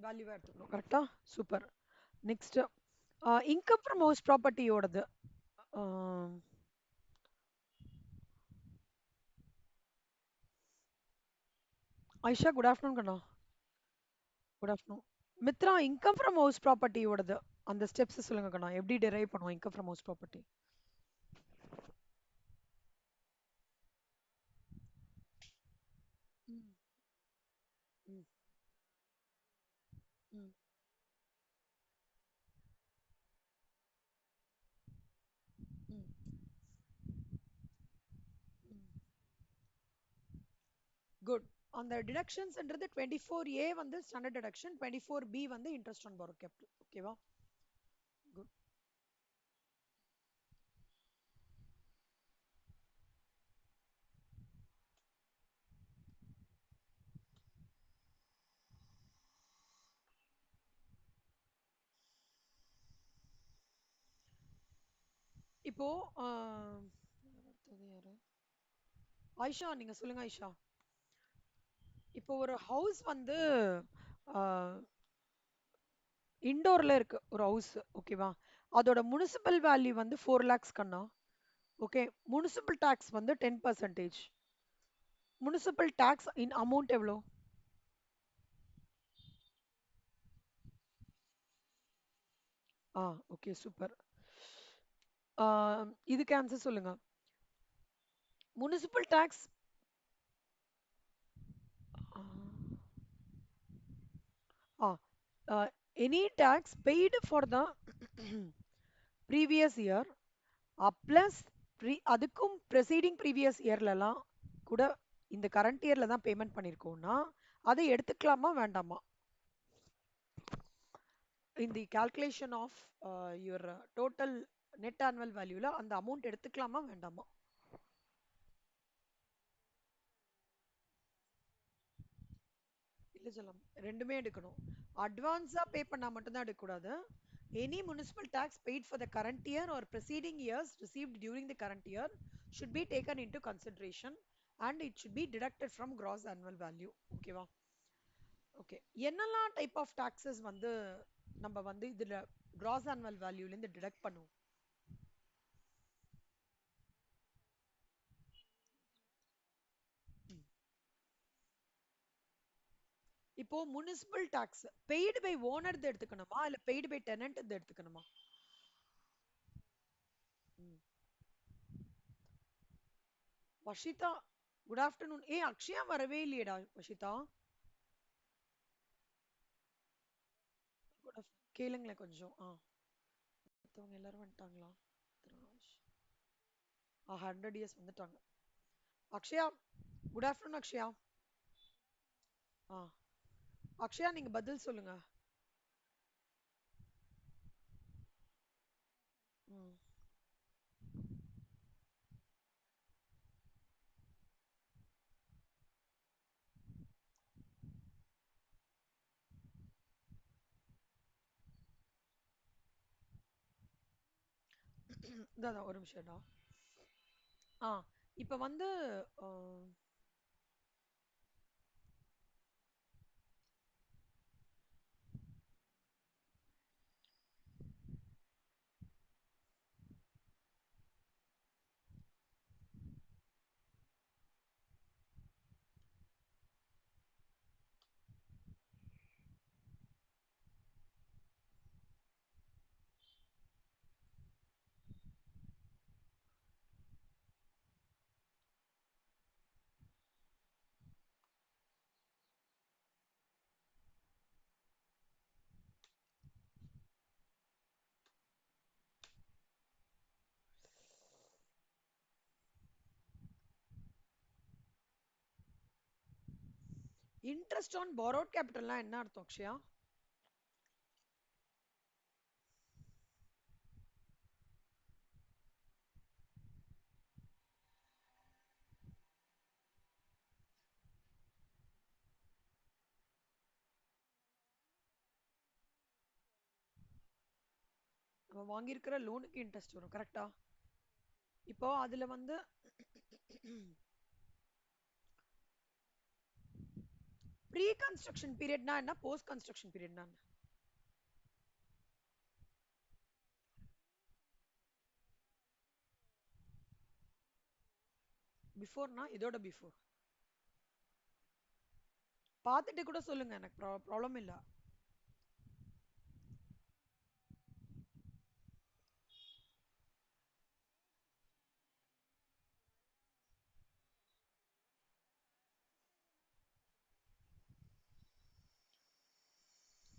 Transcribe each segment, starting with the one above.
வேல்யூவா எடுத்துக்கணும். கரெக்டா? Super. Next income from house ப்ராப்பர்ட்டியோடது. ஐஷா குட் ஆஃப்டர்நூன் கண்ணா. Good afternoon. Mitra income from house ப்ராப்பர்ட்டியோடது அந்த ஸ்டெப்ஸ் சொல்லுங்க கண்ணா. எப்படி டெரைவ் பண்ணுவோம் இன்கம் ஃப்ரம் ஹவுஸ் ப்ராப்பர்ட்டி? ம், ம், ம், ம், ம். குட். அந்த டிடக்ஷன்ஸ்ன்றது 24A வந்து ஸ்டாண்டர்ட் டிடக்ஷன், 24B வந்து இன்ட்ரெஸ்ட் ஆன் பாரோ கேபிட்டல். ஓகேவா? குட். இப்போ அடுத்தது யாரு? ஆயிஷா நீங்க சொல்லுங்க ஆயிஷா. இப்போ ஒரு ஹவுஸ் வந்து இண்டோர்ல இருக்கு ஒரு ஹவுஸ். ஓகேவா? அதோட முனிசிபல் வேல்யூ வந்து 4 lakhs கண்ணா. ஓகே. முனிசிபல் டாக்ஸ் வந்து 10%. முனிசிபல் டாக்ஸ் இன் அமௌண்ட் எவ்வளோ? ஆ, ஓகே சூப்பர். இதுக்கு ஆன்சர் சொல்லுங்க. Municipal tax. Any tax paid for the previous year plus அதுக்கும் ப்ரெசீடிங் ப்ரீவியஸ் இயர்லலாம் கூட இந்த கரண்ட் இயர்ல தான் பேமெண்ட் பண்ணியிருக்கோம்னா அதை எடுத்துக்கலாமா வேண்டாமா? in the calculation of your total net annual valueல அந்த அமௌண்ட் எடுத்துக்கலாமா வேண்டாமா? இல்ல சொல்லம் ரெண்டுமே எடுக்கணும். அட்வான்ஸா பே பண்ணா மட்டும் தான் எடுக்கக்கூடாது. Any municipal tax paid for the current year or preceding years received during the current year should be taken into consideration and it should be deducted from gross annual value. ஓகேவா? ஓகே. என்னெல்லாம் type of taxes வந்து நம்ம வந்து இதுல gross annual valueல இருந்து deduct பண்ணுவோம்? இப்போ municipal tax paid by owner எடுத்துக்கணுமா இல்ல பெய்டு பை டெனன்ட் எடுத்துக்கணுமா? ம். Vashitha good afternoon. ஏ அக்ஷயா வரவே இல்லையேடா வஷிதா. Good afternoon. கேளுங்களேன் கொஞ்சம். மத்தவங்க எல்லாரும் வந்துட்டாங்களா? திராஷ். 100 இயர்ஸ் வந்துட்டாங்க. Akshaya good afternoon Akshaya. ஆ, அக்ஷயா நீங்க பதில் சொல்லுங்க. ம். இதான் ஒரு நிமிஷம்டா. ஆ, இப்ப வந்து இன்ட்ரெஸ்ட் ஆன் borrowed கேபிட்டல்னா என்ன அர்த்தம் அக்ஷயா? நம்ம வாங்கியிருக்கிற லோனுக்கு இன்ட்ரெஸ்ட் வரும். கரெக்டா? இப்போ அதுல வந்து ப்ரீ கன்ஸ்ட்ரக்ஷன் பீரியட்னா என்ன, போஸ்ட் கன்ஸ்ட்ரக்ஷன் பீரியட்னா என்ன? பிஃபோர்னா இதோட பிஃபோர். பார்த்துட்டு கூட சொல்லுங்க, எனக்கு ப்ராப்ளம் இல்ல.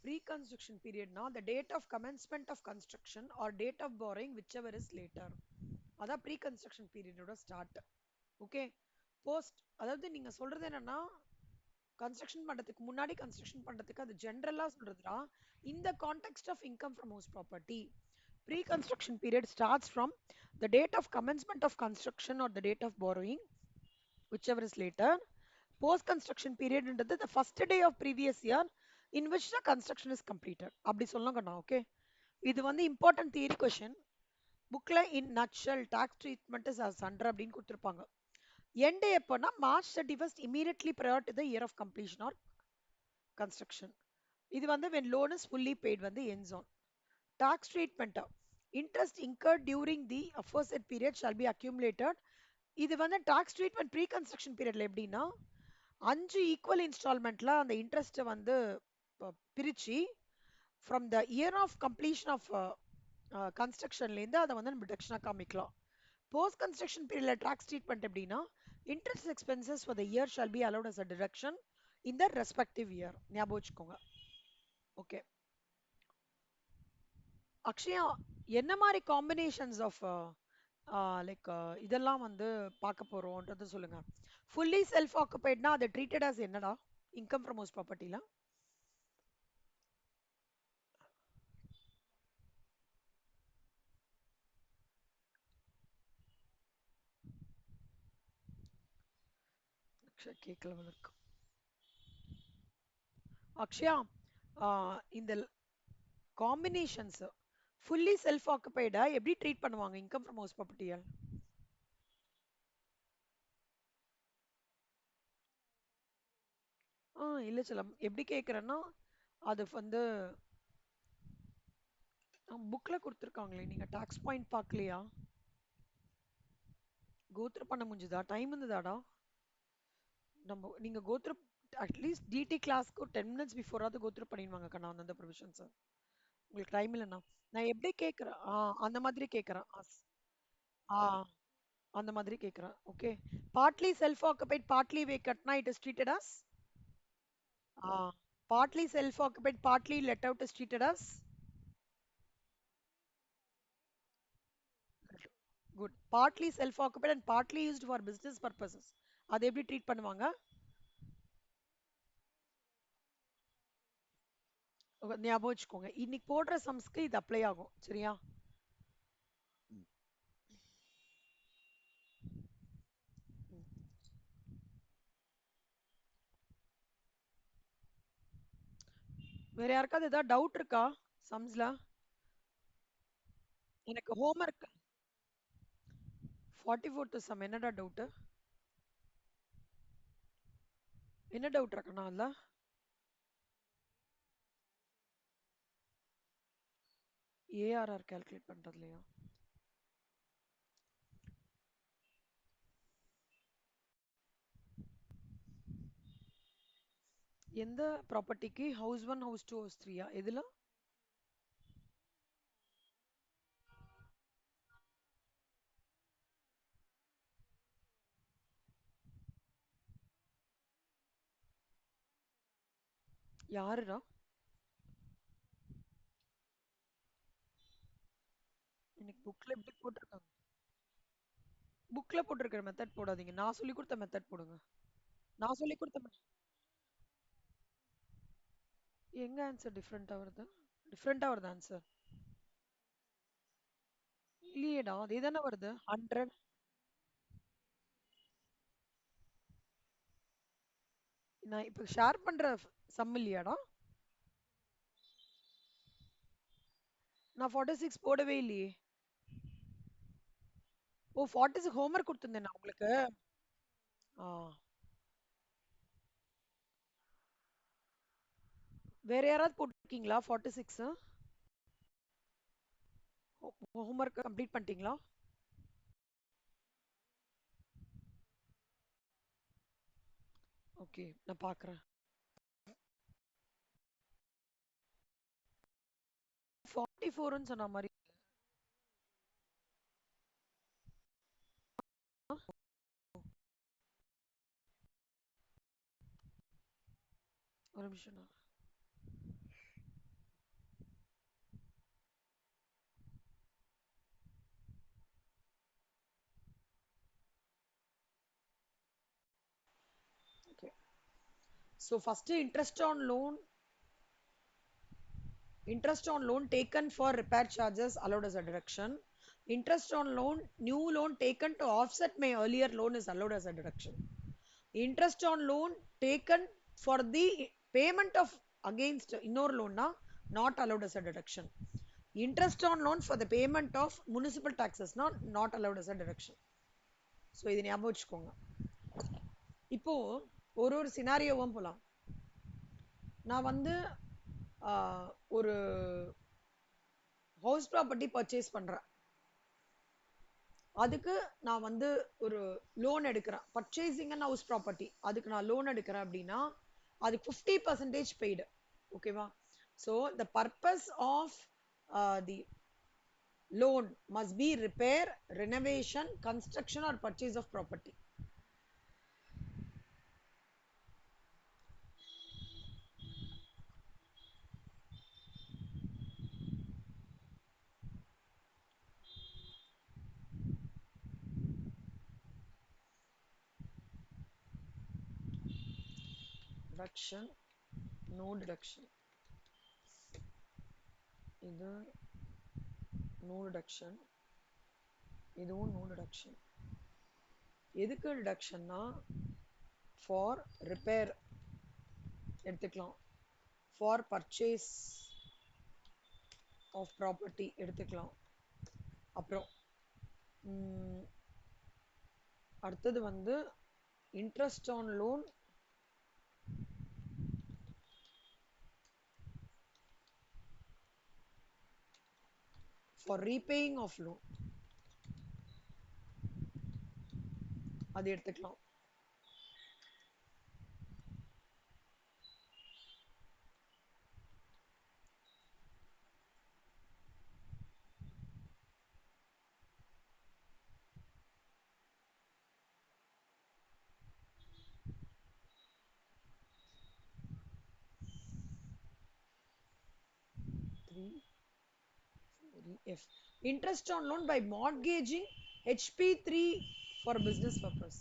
Pre-construction period now the date of commencement of construction or date of borrowing whichever is later. அதான் ப்ரீ கன்ஸ்ட்ரக்ஷன் பீரியடோட ஸ்டார்ட். ஓகே. போஸ்ட் அதாவது நீங்க சொல்றது என்னன்னா, கன்ஸ்ட்ரக்ஷன் பண்றதுக்கு முன்னாடி கன்ஸ்ட்ரக்ஷன் பண்றதுக்கு அது ஜென்ரலா சொல்றதுடா. இந்த context of income from house property, pre construction period starts from the date of commencement of construction or the date of borrowing whichever is later. Post construction period ன்றது the first day of previous year in which the construction is completed. அப்படி சொல்லுங்கண்ணா. Okay. இது வந்து important theory question. புக்ல in nutshell tax treatment is as under அப்படின்னு கொடுத்துருப்பாங்க. End எப்போனா March 31st immediately prior to the year of completion or construction. இது வந்து when loan is fully paid வந்து ends on. Tax treatment, interest incurred during the aforesaid period shall be accumulated. இது வந்து tax treatment pre construction பீரியட்ல எப்படின்னா, 5 equal இன்ஸ்டால்மெண்ட்ல அந்த இன்ட்ரெஸ்ட்டை வந்து பிரிச்சு from the year of completion of கன்ஸ்ட்ரக்ஷன்லேருந்து அதை வந்து நம்ம டிடக்ஷனாக காமிக்கலாம். போஸ்ட் கன்ஸ்ட்ரக்ஷன் பீரியட்ல டாக்ஸ் ட்ரீட்மெண்ட் எப்படின்னா, interest expenses for the year shall be allowed as a deduction in the respective year. ஞாபகம் வச்சுக்கோங்க. ஓகே. அக்ஷயா, என்ன மாதிரி காம்பினேஷன்ஸ் ஆஃப் லைக் இதெல்லாம் வந்து பார்க்க போறோம்ன்றது சொல்லுங்க. ஃபுல்லி செல்ஃப் ஆக்குபைட்னா அதை ட்ரீட்டட் as என்னடா இன்கம் ஃப்ரம் ஹவுஸ் ப்ராப்பர்ட்டில? அக்ஷயா கேட்கல இருக்கு. அக்ஷயா, இந்த காம்பினேஷன்ஸ் ஃபுல்லி செல்ஃப் ஆக்குபைடா எப்படி ட்ரீட் பண்ணுவாங்க இன்கம் ஃப்ரம் ஹவுஸ் ப்ராப்பர்ட்டியால்? இல்ல செல்லம், எப்படி கேட்குறேன்னா, அது வந்து புக்ல கொடுத்துருக்காங்களே, நீங்க டாக்ஸ் பாயிண்ட் பார்க்கலையா? கோத்ரு பண்ண முடிஞ்சுதா? டைம் இருந்ததாடா? நம்ம நீங்க கோத்ரு அட்லீஸ்ட் டிடி கிளாஸ்க்கு 10 மினிட்ஸ் பிஃபோராவது கோத்ரு பண்ணிடுவாங்க கண்ணா அந்த ப்ரொவிஷன்ஸ். உங்களுக்கு டைம் இல்லைண்ணா. நான் எப்படி கேட்குறேன், அந்த மாதிரி கேட்குறேன். ஆ அந்த மாதிரி கேட்குறேன். Okay. Partly self occupied partly வேக்கட்னா it is treated as partly self occupied partly let out is treated as good. Partly self occupied and partly used for business purposes அதை எப்படி ட்ரீட் பண்ணுவாங்க? ஞாபகம் வச்சுக்கோங்க, இன்னைக்கு போடுற சம்ஸ்க்கு இது அப்ளை ஆகும். சரியா? வேற யாருக்காவது ஏதாவது டவுட் இருக்கா சம்ஸ்ல? எனக்கு ஹோம்ஒர்க் 44th சம் என்னடா டவுட்? என்ன டவுட் இருக்குண்ணா அதுல? ஏஆர்ஆர் கால்குலேட் பண்றதுலையா? எந்த ப்ராப்பர்ட்டிக்கு ஹவுஸ் 1 ஹவுஸ் 2 ஹவுஸ் 3யா எதுல? யாருடா? இன்னைக்கு புக்ல எப்படி போட்டிருக்காங்க? புக்ல போட்டிருக்கிற மெத்தட் போடாதீங்க, நான் சொல்லி கொடுத்த மெத்தட் போடுங்க. நான் சொல்லி கொடுத்த எங்க ஆன்சர் டிஃப்ரெண்டா வருது? டிஃப்ரெண்டா வருது ஆன்சர்? இல்லையேடா, அதே தானே வருது. 100. நான் இப்போ ஷேர் பண்ற சம் இல்லையாடா? நான் 46 போடவே இல்லையே. ஓ, 46 ஹோம்ஒர்க் கொடுத்துருந்தேன் உங்களுக்கு. ஆ வேற யாராவது போட்டிருக்கீங்களா 46? ஹோம்ஒர்க் கம்ப்ளீட் பண்ணிட்டீங்களா? ஓகே, நான் பார்க்குறேன். 44ன்னு சொன்ன மாதிரி. ஒரு நிமிஷம். Okay, so first interest on loan taken for repair charges allowed as a deduction. Interest on loan, new loan taken to offset my earlier loan is allowed as a deduction. Interest on loan taken for the payment of against இன்னொரு loan not allowed as a deduction. Interest on loan for the payment of municipal taxes not allowed as a deduction. So இது ஞாபகம் வச்சுக்கோங்க. இப்போ ஒரு சினாரியோவும் போலாம். நான் வந்து ஒரு ஹவுஸ் ப்ராப்பர்ட்டி பர்ச்சேஸ் பண்றேன். அதுக்கு நான் வந்து ஒரு லோன் எடுக்கிறேன். பர்ச்சேசிங் அண்ட் ஹவுஸ் ப்ராப்பர்ட்டி, அதுக்கு நான் லோன் எடுக்கிறேன் அப்படின்னா அதுக்கு 50% பெய்டு. ஓகேவா? So the purpose of the loan must be repair, renovation, construction or purchase of property. Deduction, no deduction. இது no deduction, இதுவும் no deduction. எதுக்கு டிடக்ஷன்னா ஃபார் ரிப்பேர் எடுத்துக்கலாம், ஃபார் பர்ச்சேஸ் ஆஃப் ப்ராப்பர்ட்டி எடுத்துக்கலாம். அப்புறம் அடுத்தது வந்து interest on loan for repaying of loan அது எடுத்துக்கலாம். F. Interest on loan by mortgaging HP3 for business purpose.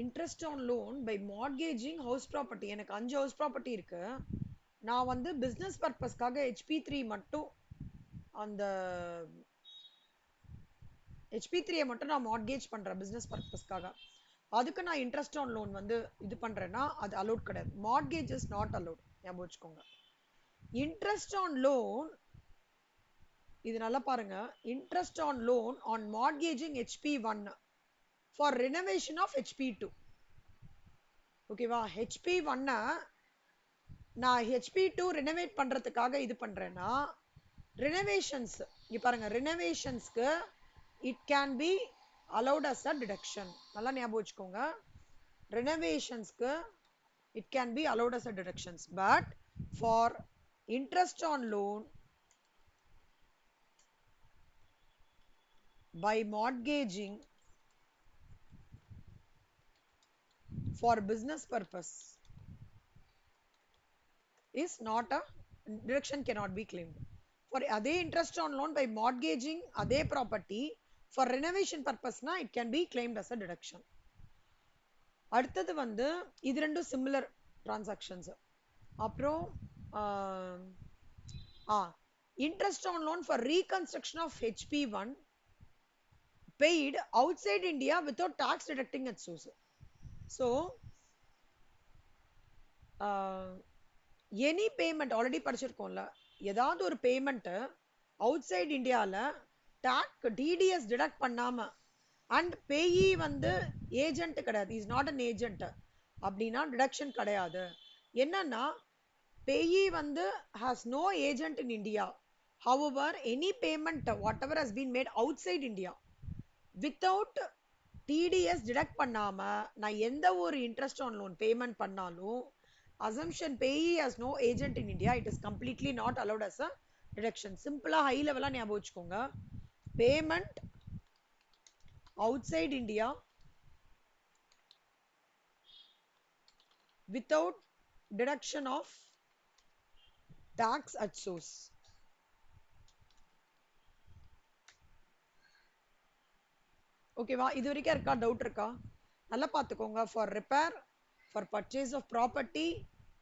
Interest on loan by mortgaging house property. எனக்கு 5 house property இருக்கு. நான் வந்து business purposeக்காக HP3 மட்டும் அந்த HP3 மட்டும் நான் mortgage பண்றேன் business purposeக்காக. அதுக்கு நான் இன்ட்ரெஸ்ட் ஆன் லோன் வந்து இது பண்றேன்னா அது அலோட் கிடையாது. மார்ட்கேஜ் இஸ் நாட் அலோட், ஞாபகம் வச்சுக்கோங்க. இன்ட்ரெஸ்ட் ஆன் லோன், இது நல்லா பாருங்க. Interest on loan on mortgaging HP1 for renovation of HP2. ஓகேவா? HP1 நான் HP2 ரெனோவேட் பண்றதுக்காக இது பண்றேன்னா ரெனோவேஷன்ஸ், இங்க பாருங்க, ரெனோவேஷன்ஸ்க்கு it can be allowed as a deduction. நல்லா ஞாபகம் வச்சுக்கோங்க. renovations it can be allowed as a deductions, but for interest on loan by mortgaging for business purpose is not a deduction, cannot be claimed. For அதே interest on loan by mortgaging அதே property for renovation purpose it can be claimed as a deduction. அடுத்தது வந்து இது ரெண்டும் similar transactions. அப்புறம் interest on loan for reconstruction of HP1 paid outside India without tax deducting at source. So any payment already படிச்சிருக்கோம்ல, ஏதாவது ஒரு payment out side இந்தியால talk TDS detect பண்ணாம and பேயி வந்து ஏஜென்ட் கிடையாது, இஸ் நாட் அன் ஏஜென்ட் அப்படின்னா deduction கிடையாது. என்னன்னா பேயி வந்து has no agent in India. However, any payment whatever has been made outside India without TDS detect பண்ணாம நான் எந்த ஒரு இன்ட்ரெஸ்ட் ஆன் லோன் பேமெண்ட் பண்ணாலும் assumption payee has no agent in India, it is completely not allowed as a deduction. சிம்பிளா high லெவலா ஞாபகம் வச்சுக்கோங்க. Payment outside India without deduction of tax at source. ஓகேவா? இது வரைக்கும் இருக்கா டவுட் இருக்கா? நல்லா பார்த்துக்கோங்க. For repair, for purchase of property,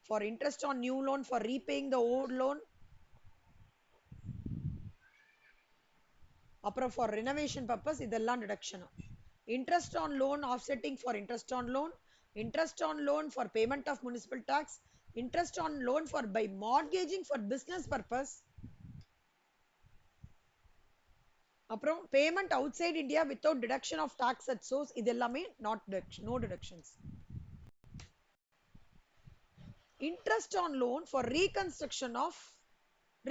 for interest on new loan, for repaying the old loan, அப்புறம் ஃபார் ரினோவேஷன் பர்பஸ் இதெல்லாம் deduction. Interest on loan offsetting for interest on loan, interest on loan for payment of municipal tax, interest on loan for by mortgaging for business purpose, அப்புறம் payment outside India without deduction of tax at source, இது எல்லாமே not deduction, no deductions. Interest on loan for reconstruction of,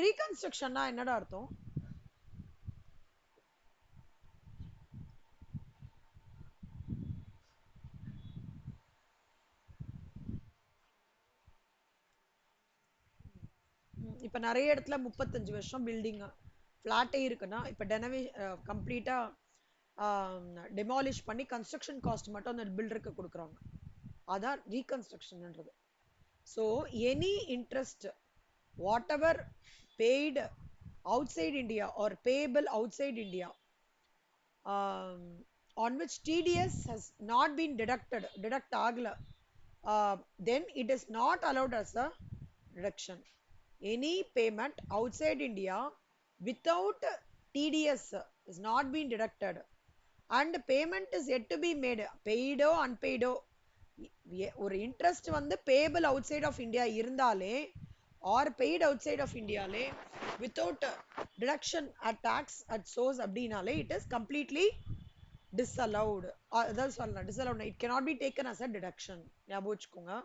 ரீகன்ஸ்ட்ரக்ஷன்னா என்னடா அர்த்தம்? இப்ப நிறைய இடத்துல 35 வருஷம் building பிளாட்டே இருக்குன்னா இப்ப டெனவே கம்ப்ளீட்டா டெமாலிஷ் பண்ணி கன்ஸ்ட்ரக்ஷன் காஸ்ட் மட்டும் அந்த பில்டருக்கு கொடுக்குறாங்க. அதான் ரீகன்ஸ்ட்ரக்ஷன்ன்றது. So any interest whatever paid outside India or payable outside India on which TDS has not been deduct agla, then it is not allowed as a deduction. Any payment outside India without TDS is not been deducted and payment is yet to be made, paid or unpaid ஒரு interest வந்து payable outside of India இருந்தாலே or paid outside of இந்தியாலே without deduction at tax at source அப்படின்னாலே it is completely disallowed. அதான் சொல்லலாம் disallowed, it cannot be taken as a deduction. ஞாபகம் வச்சுக்கோங்க.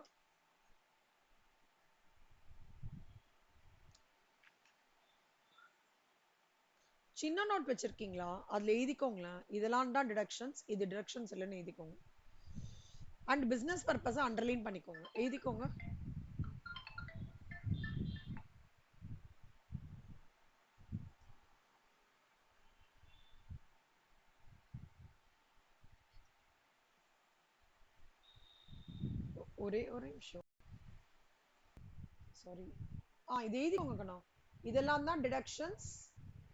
சின்ன நோட் வச்சிருக்கீங்களா? அதுல எழுதிக்கோங்களேன், இதெல்லாம் தான் டிடக்ஷன்ஸ், இது டிடக்ஷன்ஸ் இல்லைன்னு எழுதிக்கோங்க. அண்ட் பிசினஸ் பர்பஸ் அண்டர்லைன் பண்ணிக்கோங்க, எழுதிக்கோங்க. ஒரே ஒரு நிமிஷம், சாரி. இது எழுதிக்கோங்க கண்ணா, இதெல்லாம் தான் டிடக்ஷன்ஸ்,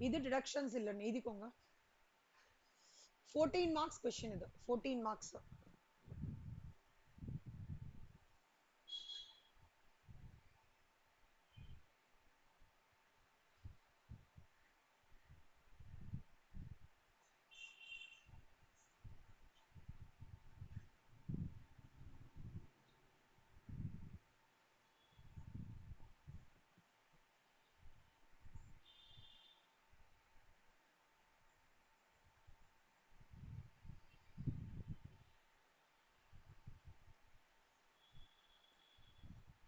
இது டிடக்ஷன்ஸ் இல்லைன்னு எழுதிக்கோங்க. 14 மார்க்ஸ் கொஸ்டின் இது, 14 மார்க்ஸ்.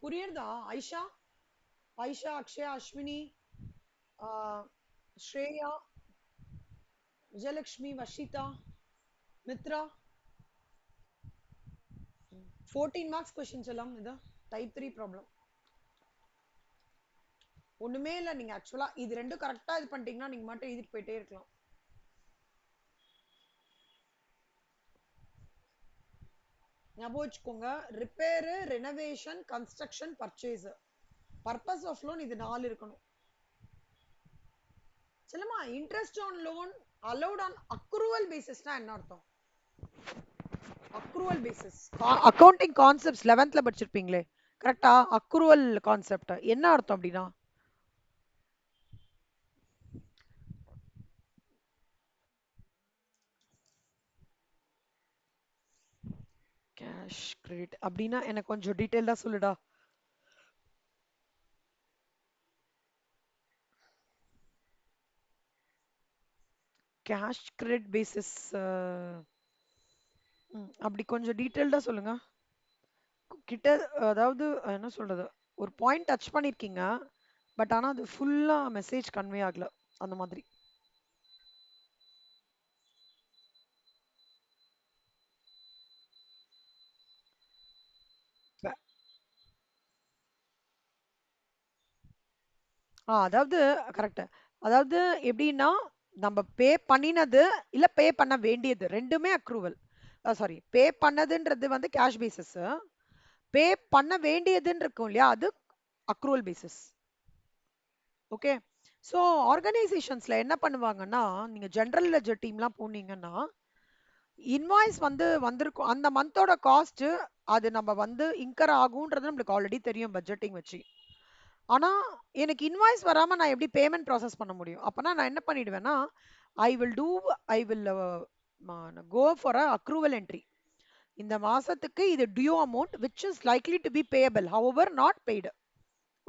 புரியுறதா? ஐஷா, ஐஷா, அக்ஷயா, அஸ்வினி, ஸ்ரேயா, விஜயலட்சுமி, வஷிதா, மித்ரா. 14 மார்க்ஸ் கொஸ்டின் எல்லாம் இது டைப் 3 ப்ராப்ளம். ஒண்ணுமே இல்லை, நீங்க ஆக்சுவலா இது ரெண்டும் கரெக்டா இது பண்ணிட்டீங்கன்னா நீங்க மட்டும் எழுதிட்டு போயிட்டே இருக்கலாம். ஞாபகம் வச்சுக்கோங்க, repair, renovation, construction, purchase, purpose of loan இது 4 இருக்கணும். சொல்லுமா, interest on loan allowed on accrual பேசிஸ்னா என்ன அர்த்தம்? Accrual basis accounting concepts 11th படிச்சிருப்பீங்களே, கரெக்டா? அக்ரூவல் கான்செப்ட் என்ன அர்த்தம் அப்படின்னா? கேஷ் கிரெடிட் அப்படின்னா எனக்கு கொஞ்சம் டீடைல்டா சொல்லுடா. கேஷ் கிரெடிட் பேசிஸ் அப்படி கொஞ்சம் டீட்டெயில்டா சொல்லுங்க. கிட்ட அதாவது என்ன சொல்றது, ஒரு பாயிண்ட் டச் பண்ணிருக்கீங்க, பட் ஆனா அது ஃபுல்லா மெசேஜ் கன்வே ஆகல அந்த மாதிரி. அதாவது கரெக்ட். அதாவது எப்படின்னா, நம்ம பே பண்ணினது இல்ல பே பண்ண வேண்டியது ரெண்டுமே அக்ரூவல். சாரி, பே பண்ணதுன்றது வந்து கேஷ் பேசிஸ், பே பண்ண வேண்டியதுன்னு இருக்கும் இல்லையா, அது அக்ரூவல் பேசிஸ். ஓகே. ஸோ ஆர்கனைசேஷன்ஸ்ல என்ன பண்ணுவாங்கன்னா, நீங்க ஜெனரல் லெட்ஜர் டீம்லாம் போனீங்கன்னா, இன்வாய்ஸ் வந்து வந்திருக்கும் அந்த மந்தோட காஸ்ட், அது நம்ம வந்து இன்கர் ஆகும்ன்றது நம்மளுக்கு ஆல்ரெடி தெரியும் பட்ஜெட்டிங் வச்சு. ஆனா எனக்கு இன்வாய்ஸ் வராம நான் எப்படி பேமெண்ட் ப்ராசஸ் பண்ண முடியும்? அப்பனா நான் என்ன பண்ணிடுவேன்னா, I will do I will go for a accrual entry. இந்த மாசத்துக்கு இது due amount which is likely to be payable however not paid.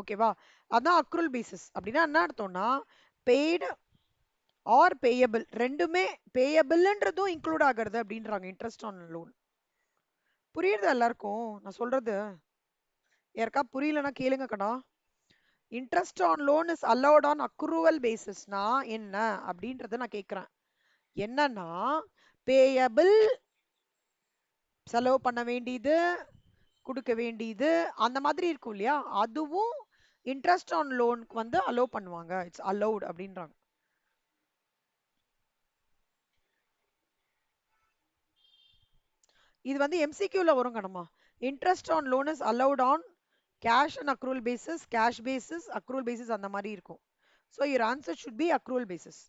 ஓகேவா? அதான் அக்ரூவல் பேசிஸ். அப்படின்னா என்ன அர்த்தம்னா, பெய்டு ஆர் பேயபிள் ரெண்டுமே, பேயபிள்ன்றதும் இன்க்ளூட் ஆகிறது அப்படின்றாங்க இன்ட்ரெஸ்ட் ஆன் லோன். புரியுது எல்லாருக்கும் நான் சொல்றது? யாருக்கா புரியலன்னா கேளுங்க கடா. Interest on loan is allowed on accrual பேசிஸ்னா என்ன அப்படின்றத நான் கேட்குறேன். என்னன்னா, பேயபிள் செலவு பண்ண வேண்டியது, கொடுக்க வேண்டியது, அந்த மாதிரி இருக்கும் இல்லையா, அதுவும் இன்ட்ரெஸ்ட் ஆன் லோனுக்கு வந்து அலோவ் பண்ணுவாங்க. இட்ஸ் அலௌட் அப்படின்றாங்க. இது வந்து எம்சிக்யூல வரும் கணமா. Interest on loan is allowed on cash and accrual basis, cash basis, accrual basis அந்த மாதிரி இருக்கும். So your answer should be accrual basis.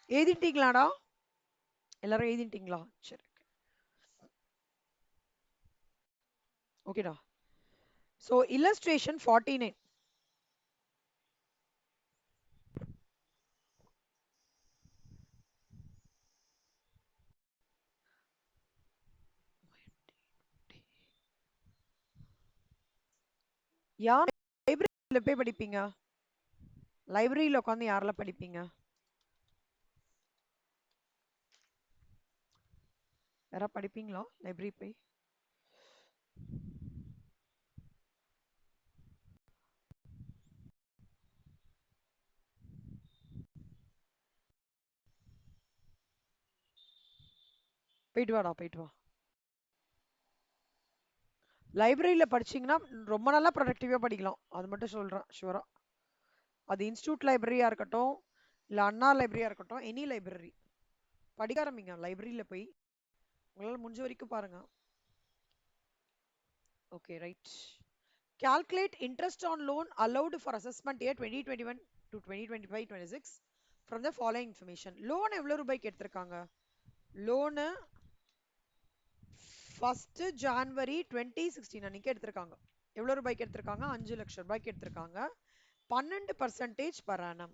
எழுதிட்டீங்களாடா? எல்லாரும் எழுதிட்டீங்களா? சரி, ஓகேடா. So illustration 49. யார் லைப்ரரியில போய் படிப்பீங்க? லைப்ரரியில உட்காந்து யாரெல்லாம் படிப்பீங்க? யாரா படிப்பீங்களா லைப்ரரி போய்? போயிட்டு வாடா, போயிட்டு வா. லைப்ரரியில படிச்சீங்கன்னா ரொம்ப நல்லா ப்ரொடக்டிவா படிக்கலாம், அது மட்டும் சொல்றேன் ஷுவரா. அது இன்ஸ்டியூட் லைப்ரரியா இருக்கட்டும், இல்ல அண்ணா லைப்ரரியா இருக்கட்டும், எனி லைப்ரரி படிக்க ஆரம்பிங்க லைப்ரரியில போய். உங்களால முடிஞ்ச வரைக்கும் பாருங்க. Okay, right. Calculate interest on loan allowed for assessment year 2021 to 2025-26 from the following information. Loan எவ்வளவு ரூபாய்க்கு எடுத்திருக்காங்க? லோனு ஃபர்ஸ்ட் ஜான்வரி 2016 அன்னைக்கு எடுத்திருக்காங்க. எவ்வளவு ரூபாய்க்கு எடுத்திருக்காங்க? 5 லட்சம் ரூபாய்க்கு எடுத்திருக்காங்க. 12% per annum.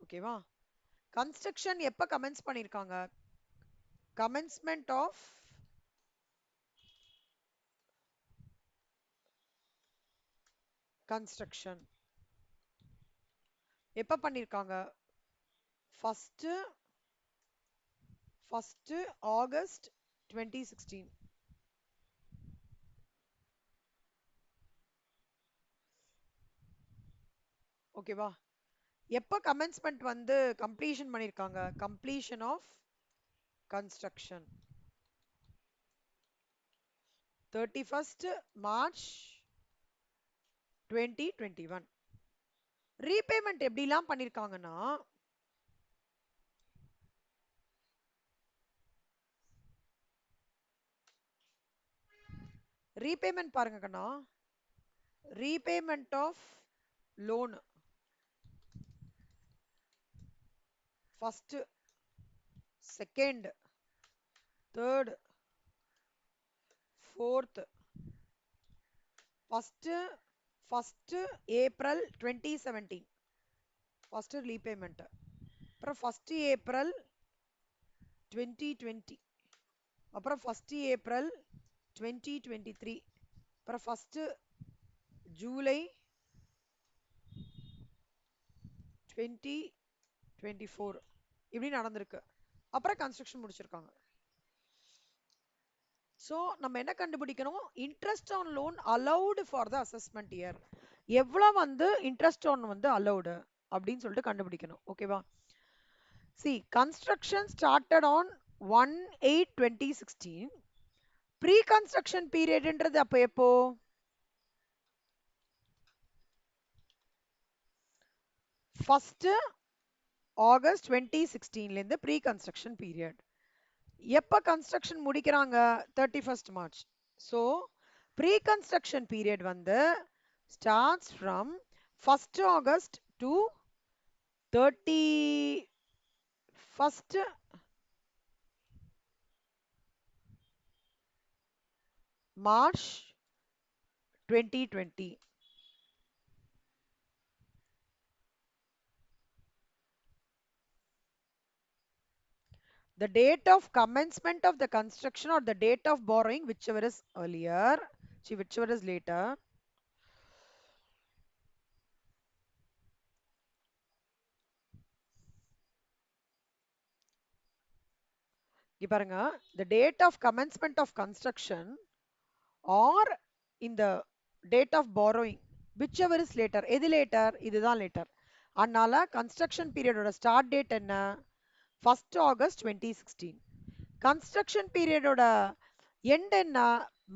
ஓகேவா? கன்ஸ்ட்ரக்ஷன் எப்ப கமென்ஸ் பண்ணிருக்காங்க? கமென்ஸ்மெண்ட் ஆஃப் கன்ஸ்ட்ரக்ஷன் எப்ப பண்ணிருக்காங்க? First August 2016. ஓகேவா? எப்ப கமென்ஸ்மெண்ட் வந்து கம்ப்ளீஷன் பண்ணிருக்காங்க? Completion of construction 31st March 2021. Repayment எப்படிலாம் பண்ணிருக்காங்கன்னா, ரீபேமெண்ட் பாருங்க கண்ணா. Repayment of loan first, second, third, fourth, first, first April 2017, first repayment. அப்புறம் first April 2020, அப்புறம் first April 2023, அப்புறம் first July 2024 இப்படி நடந்திருக்கு. அப்புறம் கன்ஸ்ட்ரக்ஷன் முடிச்சிருக்காங்க. ஸோ நம்ம என்ன கண்டுபிடிக்கணும்? Interest on loan allowed for the assessment year. எவ்வளோ வந்து இன்ட்ரெஸ்ட் ஆன் வந்து அலௌடு அப்படின்னு சொல்லிட்டு கண்டுபிடிக்கணும். ஓகேவா? C construction started on 1/8/2016. Pre construction பீரியட்ன்றது அப்போ எப்போ? ஃபர்ஸ்ட் ஆகஸ்ட் 2016லேருந்து ப்ரீ கன்ஸ்ட்ரக்ஷன் பீரியட். எப்போ கன்ஸ்ட்ரக்ஷன் முடிக்கிறாங்க? 31st March. So pre construction period வந்து starts from 1st August to 31st March 2020. The date of commencement of the construction or the date of borrowing, whichever is earlier, whichever is later. இங்க பாருங்க, the date of commencement of construction or in the date of borrowing, whichever is later. எது later? இதுதான் later. அதனால construction period ஓட start date என்ன? 1st August 2016. construction period ஓட end என்ன?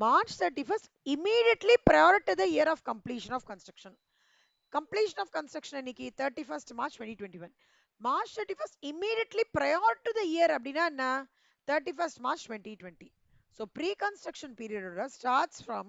March 31st, immediately prior to the year of completion of construction. Completion of construction இன்னைக்கு 31st March 2021. March 31st immediately prior to the year அப்படின்னா என்ன? 31st March 2020. So pre-construction period starts from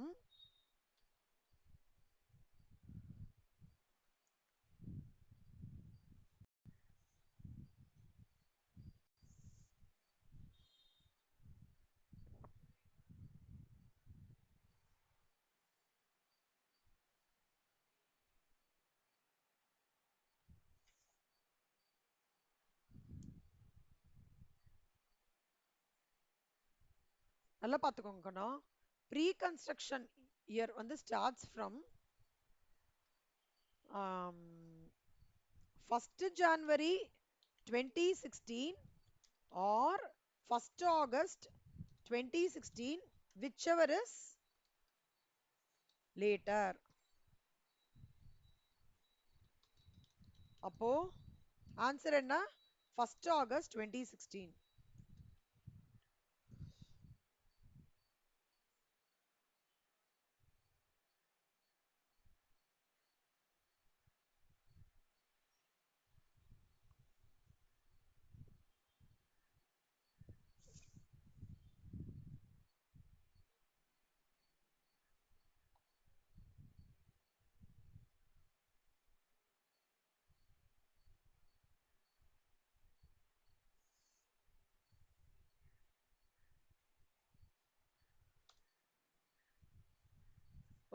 நல்லா பார்த்துக்கோங்க. pre-construction year வந்து starts from 1st January 2016 or 1st August 2016, whichever is later. அப்போ answer என்ன? 1st August 2016.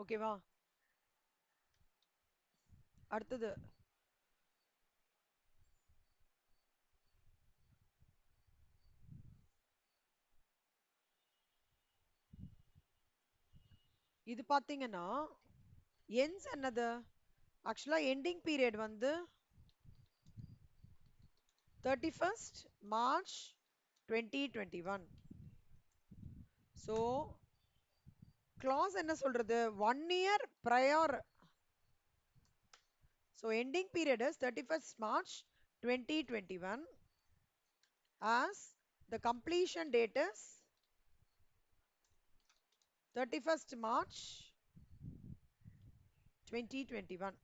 ஓகேவா? அடுத்தது இது பாத்தீங்கன்னா எண்ட்ஸ் என்னது? ஆக்சுவலா எண்டிங் பீரியட் வந்து 31st March 2021. ஸோ clause என்ன சொல்றது? 1 year prior. So ending period is 31st March 2021 as the completion date is 31st March 2021.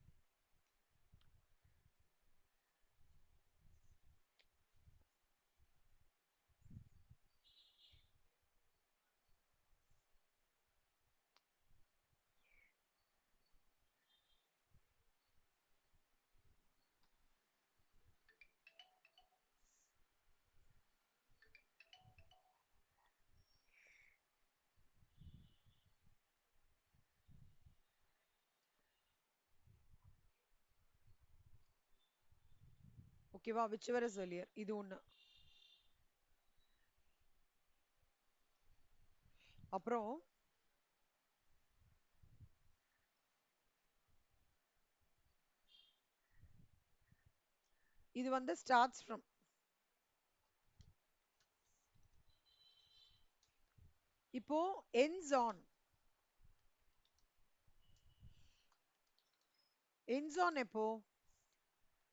ஓகேவா, whichever is earlier. இது ஒண்ணு. அப்புறம் இது வந்து starts from. இப்போ ends on. ends on எப்போ?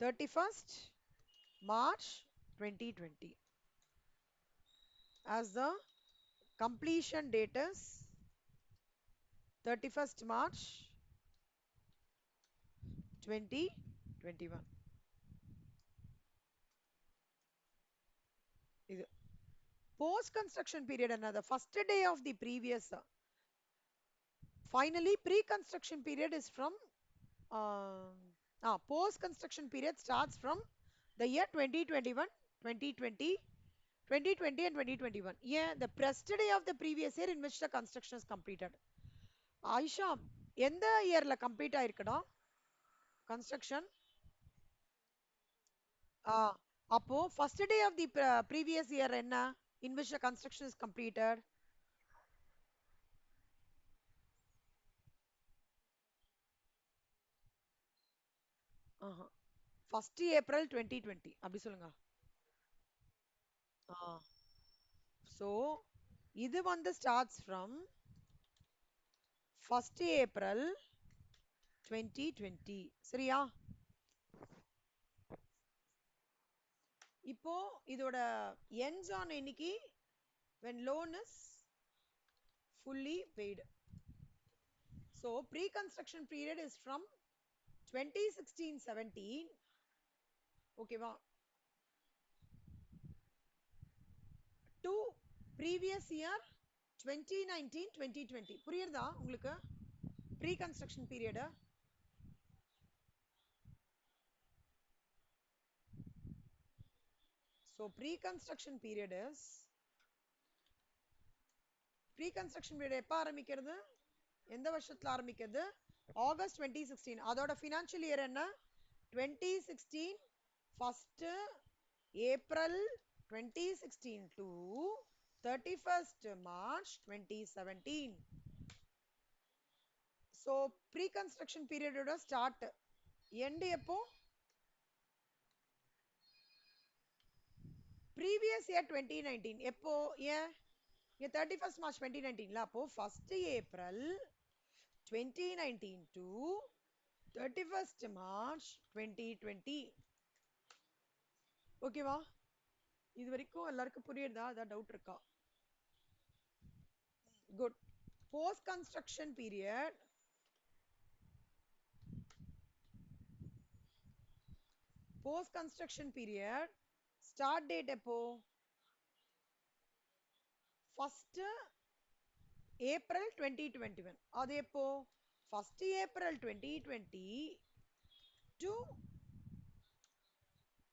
31st March 2020. As the completion date is 31st March 2021. இது post construction period another first day of the previous. Finally pre-construction period is from post construction period starts from the year 2021, 2020, 2020 and 2021. Yeah, the first day of the previous year in which the construction is completed. Aisha, எந்த இயர்ல complete ஆயிருக்குடா construction? அப்போ first day of the previous year என்ன in which the construction is completed? first April 2020 அப்படி சொல்லுங்க. So இது வந்து starts from 1st April 2020. சரியா? இப்போ இதோட ends on என்னைக்கு? when loan is fully paid. So pre-construction period is from 2016-17. ஓகேவா, to previous year 2019-2020. புரியுறதா உங்களுக்கு pre-construction period? So pre-construction period is pre-construction period எப்ப ஆரம்பிக்கிறது? எந்த வருஷத்துல ஆரம்பிக்கிறது? August 2016. அதோட financial year என்ன? 2016 first April 2016 to 31st March 2017. So pre-construction period ஓட start end எப்போ? previous year 2019. எப்போ? ஏன் 31st March 2019 ல அப்போ 1st April 2019 to 31st March 2020. ஓகேவா, இது வரைக்கும் எல்லாருக்கும் புரியுறதா? அதான் டவுட் இருக்கா? Good. Post construction period post construction period start date எப்போ? 1st April 2021. அது எப்போ? 1st April 2020 to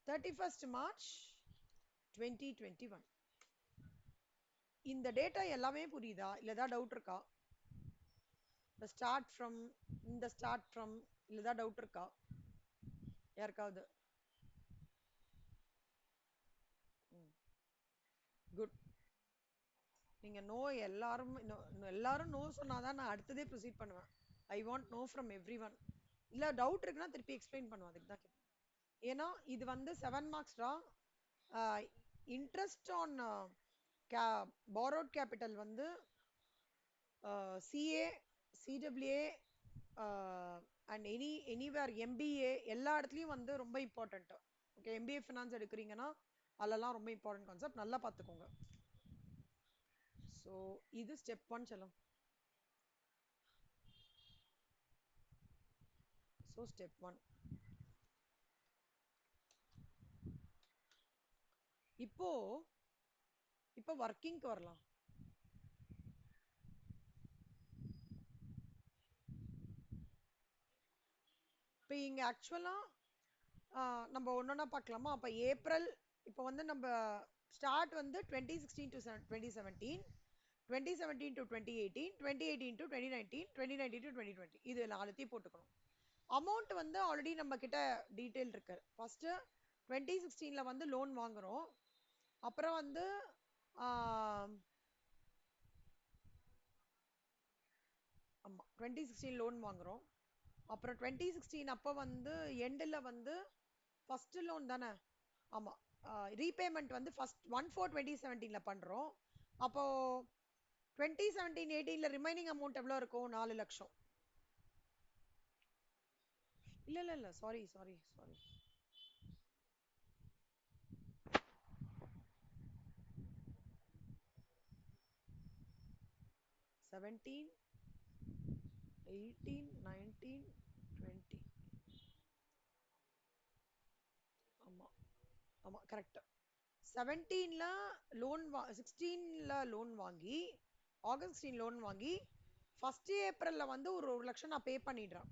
31st March 2021. இந்த டேட்டா எல்லாமே புரியுதா இல்ல ஏதாவது டவுட் இருக்கா? இந்த ஸ்டார்ட் ஃப்ரம், இந்த ஸ்டார்ட் ஃப்ரம் இல்ல ஏதாவது டவுட் இருக்கா யாருக்காவது? குட். நீங்க நோ எல்லாரும் எல்லாரும் நோ சொன்னாதான் நான் அடுத்ததே ப்ரொசீட் பண்ணுவேன். I want know from every one. இல்ல டவுட் இருக்குன்னா திருப்பி எக்ஸ்பிளைன் பண்ணுவேன். அதுக்கு தான் கேட்டேன். ஏன்னா இது வந்து 7 மார்க்ஸ் தான். இன்ட்ரெஸ்ட் ஆன் borrowed capital வந்து சிஏ, சிடபிள்யூஏ அண்ட் எனிவேர் எம்பிஏ எல்லா இடத்துலையும் வந்து ரொம்ப இம்பார்ட்டன்ட். ஓகே, எம்பிஏ ஃபினான்ஸ் எடுக்கிறீங்கன்னா அதெல்லாம் ரொம்ப இம்பார்ட்டன்ட் கான்செப்ட், நல்லா பார்த்துக்கோங்க. ஸோ இது ஸ்டெப் 1 செல்லம். So step 1. இப்போ இப்போ ஒர்க்கிங்க்கு வரலாம். இப்போ இங்க ஆக்சுவலா நம்ம ஒன்னொன்னா பார்க்கலாமா? அப்ப ஏப்ரல் இப்போ வந்து நம்ம ஸ்டார்ட் வந்து 2016 to 2017, 2017 to 2018, 2018 to 2019, 2019 to 2020. இது நாலுத்தையும் போட்டுக்கணும். அமௌண்ட் வந்து ஆல்ரெடி நம்ம கிட்ட டீடைல் இருக்கு. ஃபர்ஸ்ட் 2016ல வந்து லோன் வாங்குறோம். அப்புறம் வந்து ஆம், ஆமா 2016 லோன் வாங்குறோம். அப்புறம் 2016 அப்போ வந்து எண்டில் வந்து ஃபர்ஸ்ட் லோன் தானே. ஆமா ரீபேமெண்ட் வந்து ஃபர்ஸ்ட் 1/4/2017ல பண்றோம். அப்போ 2017-18ல ரிமைனிங் அமௌண்ட் எவ்வளோ இருக்கும்? 4 லட்சம். இல்ல இல்ல இல்ல சாரி சாரி சாரி 17 18 19 20. ஆமா ஆமா கரெக்ட். 17ல லோன் 16ல லோன் வாங்கி ஆகஸ்ட் 16 லோன் வாங்கி ஃபர்ஸ்ட் ஏப்ரல்ல வந்து ஒரு 1 லட்சம் நான் பே பண்ணிடுறேன்.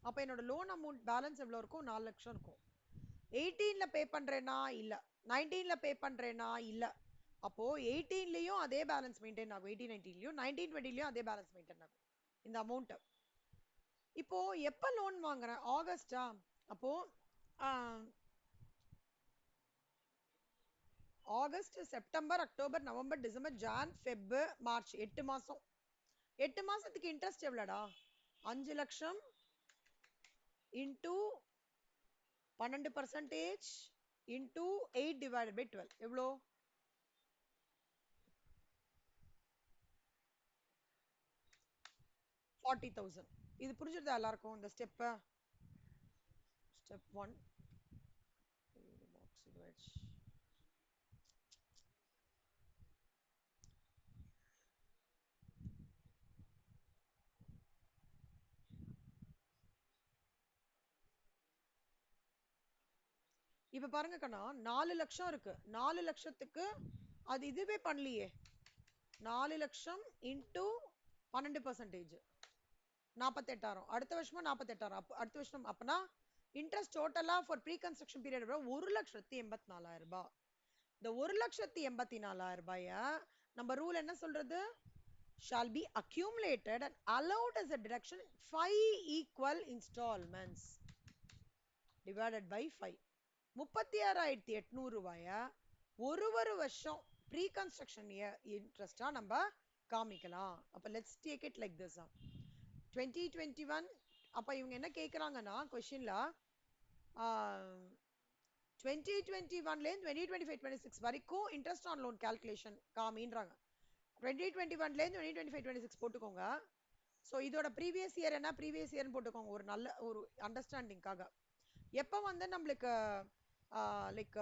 அப்ப என்னோட லோன் அமௌண்ட் பேலன்ஸ் எவ்வளவு இருக்கும்? 4 லட்சம் இருக்கும். 18ல பே பண்றேனா? இல்ல. 19ல பே பண்றேனா? இல்ல. அப்போ 18லயும் அதே பேலன்ஸ் மெயின்டைன் ஆகும். 18 19லயும் 19 20லயும் அதே பேலன்ஸ் மெயின்டைன் ஆகும் இந்த அமௌண்ட். இப்போ எப்ப லோன் வாங்குறேன்? ஆகஸ்டா? அப்போ August September October November December Jan Feb March 8 மாசம். 8 மாசத்துக்கு இன்ட்ரெஸ்ட் எவ்வளோடா? 5 லட்சம் இன்டூ 12% இன்டூ 8/12 எவ்வளோ? 40,000. இது புரிஞ்சுதா எல்லாருக்கும் இந்த ஸ்டெப்? ஸ்டெப் 1 இப்ப பாருங்க கண்ணா 4 லட்சம் இருக்கு. 4 லட்சத்துக்கு அது இதுவே பண்ணலையே. 4 லட்சம் இன்டூ 12% 48,000. அடுத்த வருஷமா 48,000. அடுத்த வருஷம் அப்பனா இன்ட்ரெஸ்ட் டோட்டலா ஃபார் ப்ரீ கன்ஸ்ட்ரக்ஷன் பீரியட் 1,84,000 ரூபாய். இந்த 1,84,000 ரூபாய நம்ம ரூல் என்ன சொல்றது? shall be accumulated and allowed as a deduction 5 equal installments divided by 5. 36,800 ரூபாய ஒரு வருஷம் ப்ரீ கன்ஸ்ட்ரக்ஷன் இன்ட்ரெஸ்டா நம்ம காமிக்கலாம். அப்ப let's take it like this. 2021 அப்ப இவங்க என்ன கேக்குறாங்கன்னா கொஸ்டின்ல 2021ல இருந்து 2025-26 வரைக்கும் இன்ட்ரெஸ்ட் ஆன் லோன் கால்குலேஷன் காமின்றாங்க. 2021ல இருந்து 2025-26 போட்டுக்கோங்க. ஸோ இதோட ப்ரீவியஸ் இயர் என்ன ப்ரீவியஸ் இயர்னு போட்டுக்கோங்க ஒரு நல்ல ஒரு அண்டர்ஸ்டாண்டிங்காக. எப்போ வந்து நம்மளுக்கு லைக்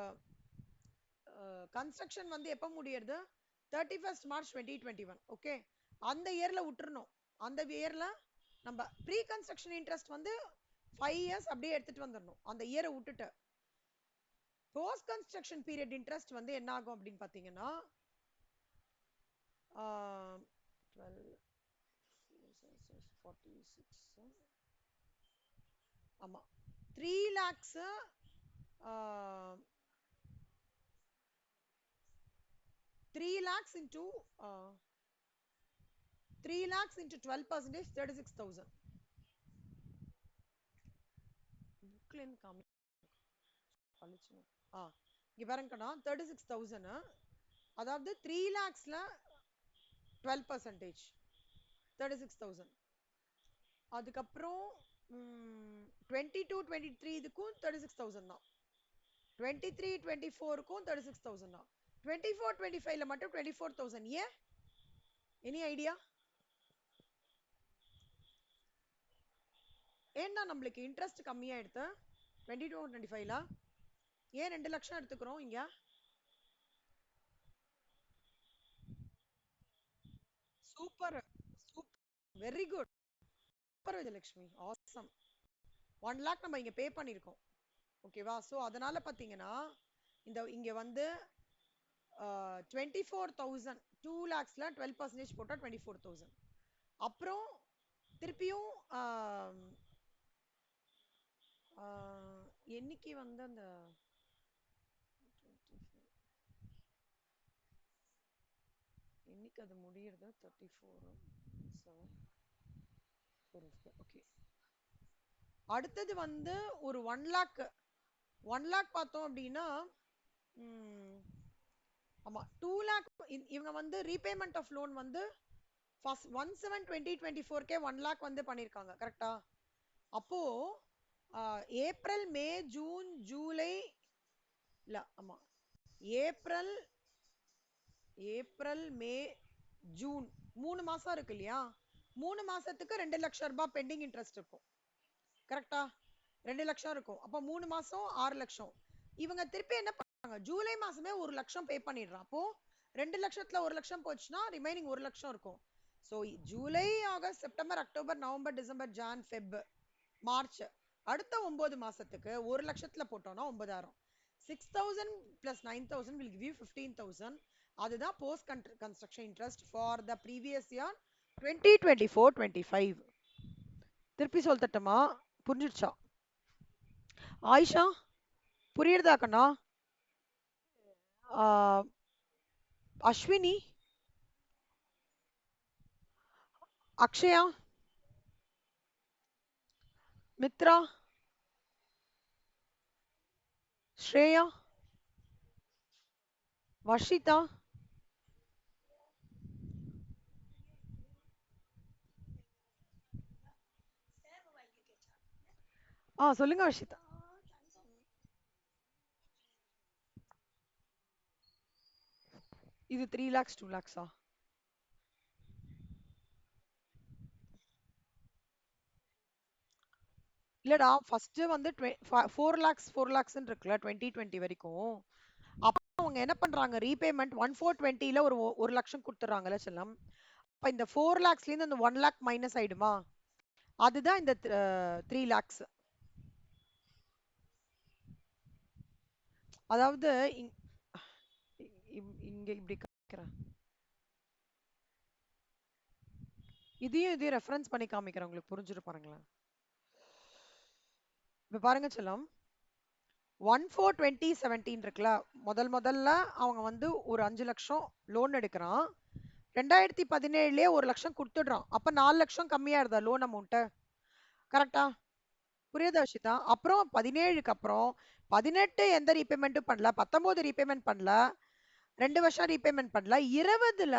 கன்ஸ்ட்ரக்ஷன் வந்து எப்போ முடியறது? 31st March 2021. ஓகே, அந்த இயர்ல விட்டுறணும். அந்த இயர்ல நம்ம ப்ரீ கன்ஸ்ட்ரக்ஷன் இன்ட்ரெஸ்ட் வந்து 5 years அப்படியே எடுத்துட்டு வந்துடணும் அந்த இயரை விட்டுட்டு. போஸ்ட் கன்ஸ்ட்ரக்ஷன் பீரியட் இன்ட்ரெஸ்ட் வந்து என்ன ஆகும் அப்படின்னு பாத்தீங்கன்னா 12 46 ஆமா 3 lakhs 3 lakhs into 3 lakhs into 12% 36,000. புக்ல இருந்து காமி இங்க பாருங்கண்ணா 36,000. அதாவது 3 lakhsல 12% 36,000. அதுக்கப்புறம் 22-23 இதுக்கும் 36,000 தான். 23-24க்கும் 36,000 தான். 24-25ல மட்டும் 24,000. ஏன்? Any idea? ஏன்னா நம்மளுக்கு இன்ட்ரெஸ்ட் கம்மியா எடுத்து 22-25ல ஏன் 2 லட்சம் எடுத்துக்கிறோம் இங்க? Super super very good super Vijayalakshmi awesome. 1 lakh நம்ம இங்க பே பண்ணிருக்கோம். ஓகேவா? சோ அதனால பாத்தீங்கன்னா இந்த இங்க வந்து 24,000 2 lakhsல 12% போட்டா 24,000. அப்புறம் திருப்பியும் என்னைக்கு வந்து அந்த என்னைக்கு அது முடியுறது? 34 7 ஓகே. அடுத்தது வந்து ஒரு 1 lakh 1 லேக் பார்த்தோம் அப்படின்னா ஆமா 2 லேக் இவங்க வந்து ரீபேமெண்ட் ஆஃப் லோன் வந்து ஃபர்ஸ்ட் 1/7/2024 1 லேக் வந்து பண்ணிருக்காங்க கரெக்டா? அப்போ ஏப்ரல் மே ஜூன் ஜூலை இல்ல ஆமா ஏப்ரல் ஏப்ரல் மே ஜூன் 3 மாசம் இருக்கு இல்லையா? 3 மாசத்துக்கு 2 லட்சம் ரூபாய் பெண்டிங் இன்ட்ரெஸ்ட் இருக்கும் கரெக்டா? 2 லட்சம் இருக்கும். அப்போ 3 மாசம் 6 லட்சம். இவங்க திருப்பி என்ன பண்ணாங்க, ஜூலை மாசமே 1 லட்சம் பே பண்ணிடுறான். அப்போ 2 லட்சத்துல 1 லட்சம் போச்சுன்னா ரிமைனிங் 1 லட்சம் இருக்கும். So July August September October November December Jan Feb March அடுத்த 9 மாசத்துக்கு 1 லட்சத்துல போட்டோம்னா 9,000. 6,000 plus 9,000 will give you 15,000. அதுதான் post construction interest for the previous year 2024-25. திருப்பி சொல்லிட்டமா? புரிஞ்சிடுச்சா ஆயிஷா? புரியுறதா கண்ணா? அஸ்வினி, அக்ஷயா, மித்ரா, ஸ்ரேயா, வர்ஷிதா, சொல்லுங்க வர்ஷிதா. இது 3 lakhs 2 lakhs இல்லடா ஃபர்ஸ்ட் வந்து 4 lakhs இருக்குல்ல 2020 வரைக்கும். அப்ப அவங்க என்ன பண்றாங்க, ரீபேமெண்ட் 1420ல ஒரு லட்சம் கொடுத்துறாங்கல்ல செல்லம். அப்ப இந்த 4 lakhsல இருந்து அந்த 1 lakh மைனஸ் ஆயிடுமா? அதுதான் இந்த 3 lakhs. அதாவது இங்க இப்படி காமிக்கிறேன். இதையும் ரெஃபரன்ஸ் பண்ணி காமிக்கிறேன், உங்களுக்கு புரிஞ்சிரு பாருங்களேன். இப்ப பாருங்க செல்லம், 1/4/2017 இருக்குல்ல, முதல்ல அவங்க வந்து ஒரு 5 லட்சம் லோன் எடுக்கிறான். 2017லயே 1 லட்சம் கொடுத்துடுறான். அப்ப 4 லட்சம் கம்மியாயிருதா லோன் அமௌண்ட்? கரெக்டா? புரியுதா வர்ஷிதா? அப்புறம் 17க்கு அப்புறம் 18 எந்த ரீபேமெண்ட்டும் பண்ணல, 19 ரீபேமெண்ட் பண்ணல, 2 வருஷம் ரீபேமெண்ட் பண்ணல, 20ல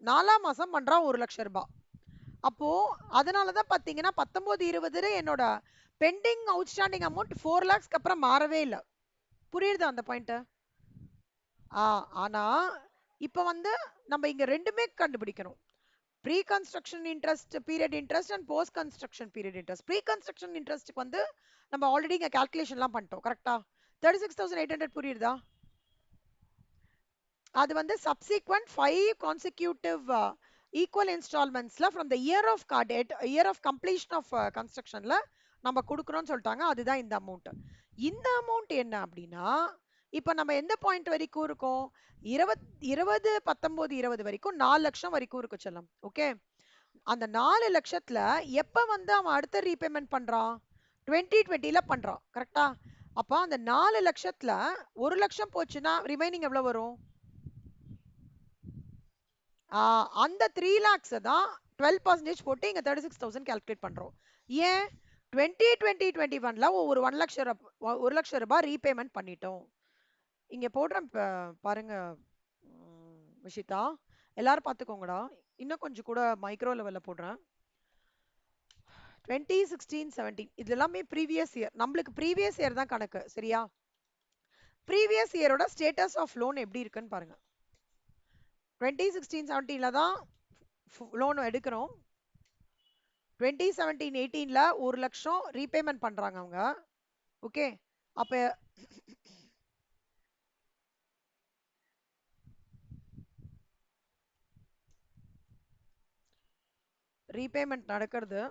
நாலாம் மாசம் பண்றான் 1 லட்சம் ரூபாய். அப்போ அதனாலதான் பாத்தீங்கன்னா 19-20 என்னோட பெண்டிங் அவுட்ஸ்டாண்டிங் அமௌண்ட் 4 lakhsக்கு அப்புறம் மாறவே இல்லை. புரியுதா அந்த பாயிண்ட்? ஆனா இப்ப வந்து நம்ம இங்க ரெண்டுமே கண்டுபிடிக்கணும். Pre construction interest period interest and post construction period interest. Pre construction இன்ட்ரெஸ்ட்க்கு வந்து நம்ம ஆல்ரெடி இங்க கால்குலேஷன்லாம் பண்ணிட்டோம் கரெக்டா? 36,800 புரியுதா? அது வந்து subsequent 5 consecutive equal installmentsல from the year of date year of completion of constructionல நம்ம கொடுக்கறோம்னு சொல்லிட்டாங்க. அதுதான் இந்த அமௌண்ட். இந்த அமௌண்ட் என்ன அப்படின்னா, இப்ப நம்ம எந்த பாயிண்ட் வரைக்கும் இருக்கோம், 20 19 20 வரைக்கும் 4 லட்சம் வரைக்கும் இருக்கு செல்லம். ஓகே, அந்த 4 லட்சத்துல எப்ப வந்து அவன் அடுத்த ரீபேமெண்ட் பண்றான், 2020ல பண்றான் கரெக்டா? அப்ப அந்த 4 லட்சத்துல 1 லட்சம் போச்சுன்னா ரிமைனிங் எவ்வளவு வரும்? அந்த 3 lakhs தான் 12% போட்டு இங்க 36,000 கால்குலேட் பண்றோம். ஏன் 2020-21ல ஒரு 1 லட்சம் ரூபாய் ரீபேமெண்ட் பண்ணிட்டோம். இங்க போடுறேன் பாருங்க விஷிதா, எல்லாரும் பாத்துக்கோங்கடா. இன்னும் கொஞ்சம் கூட மைக்ரோ லெவல்ல போடுறேன். 2016-17 இது எல்லாமே ப்ரீவியஸ் இயர். நம்மளுக்கு ப்ரீவியஸ் இயர் தான் கணக்கு சரியா? ப்ரீவியஸ் இயரோட ஸ்டேட்டஸ் ஆஃப் லோன் எப்படி இருக்குன்னு பாருங்க. 2016-17ல தான் லோன் எடுக்கிறோம். 2017-18ல 1 லட்சம் ரீபேமெண்ட் பண்றாங்க அவங்க. ஓகே, அப்ப ரீபேமெண்ட் நடக்கிறது,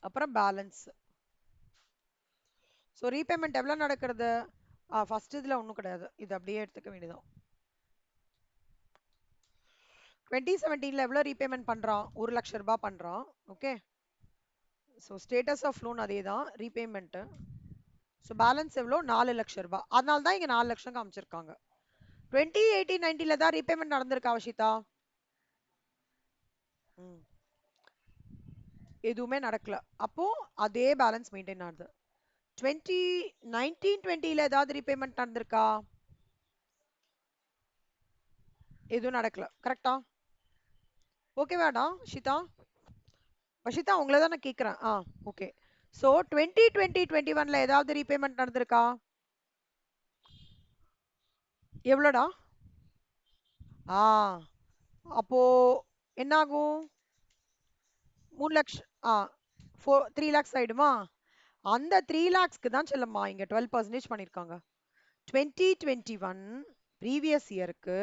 அப்புறம் பேலன்ஸ். ஸோ ரீபேமெண்ட் எவ்வளவு நடக்கிறது? ஃபர்ஸ்ட் இதுல ஒன்றும் கிடையாது, இது அப்படியே எடுத்துக்க வேண்டியதான். 2017ல எவ்வளவு ரீபேமெண்ட் பண்றான்? 1 லட்சம் ரூபாய் பண்றான். Okay, so status of loan அதே தான், ரீபேமெண்ட். ஸோ பேலன்ஸ் எவ்வளோ? 4 லட்சம் ரூபாய். அதனால தான் இங்க 4 லட்சம் காமிச்சிருக்காங்க. 2018-19ல தான் ரீபேமெண்ட் நடந்திருக்கா அவஷிதா? எதுவுமே நடக்கல. அப்போ அதே பேலன்ஸ் மெயின்டைன் ஆகுது. 2019-20ல ஏதாவது ரீபேமெண்ட் நடந்திருக்கா? எதுவும் நடக்கல. கரெக்டா? ஓகேவாடா ஷிதா? வஷிதா உங்களை தான் நான் கேட்குறேன். ஓகே. ஸோ 2020-21ல ஏதாவது ரீபேமெண்ட் நடந்திருக்கா? எவ்வளோடா? ஆ அப்போ என்ன ஆகும்? 3 லட்சம். 3 lakhs ஆயிடுமா? அந்த 3 lakhsக்கு தான் செல்லம்மா இங்க 12% பண்ணிருக்காங்க. 2021 ப்ரீவியஸ் இயருக்கு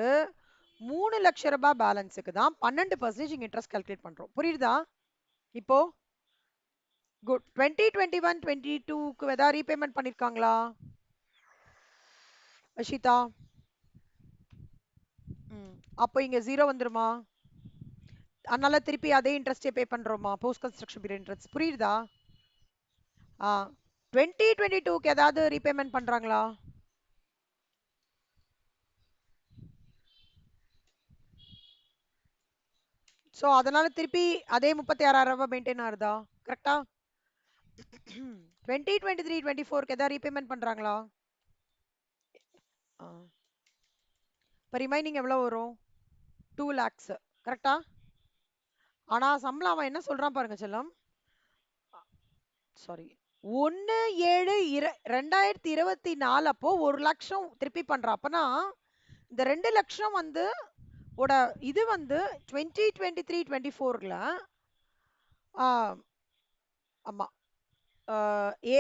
3 லட்ச ரூபாய் பேலன்ஸுக்கு தான் 12% இங்க இன்ட்ரெஸ்ட் கால்குலேட் பண்றோம். புரியுதா இப்போ? குட். 2021-22க்கு ஏதாவது ரீபேமெண்ட் பண்ணிருக்காங்களா அஷிதா? அப்போ இங்க 0 வந்துருமா? அதனால திருப்பி அதே இன்ட்ரெஸ்டே பே பண்றோமா? போஸ்ட் கன்ஸ்ட்ரக்ஷன் பீரியட் இன்ட்ரெஸ்ட் புரியுதா? ஆ 2022க்கு ஏதாவது ரீபேமெண்ட் பண்றாங்களா? ஸோ அதனால திருப்பி அதே 36,000 மெயின்டைன் ஆகுதா? கரெக்டா? 2023-24க்கு ஏதாவது ரீபேமெண்ட் பண்றாங்களா? ஆ. இப்போ ரிமைனிங் எவ்வளோ வரும்? 2 lakhs. கரெக்டா? ஆனா சம்பளம் அவன் என்ன சொல்றான் பாருங்க செல்லம். சாரி. 1/7/2024 அப்போ 1 லட்சம் திருப்பி பண்றான். அப்பனா இந்த 2 லட்சம் வந்து இது வந்து 2023-24ல ஆமா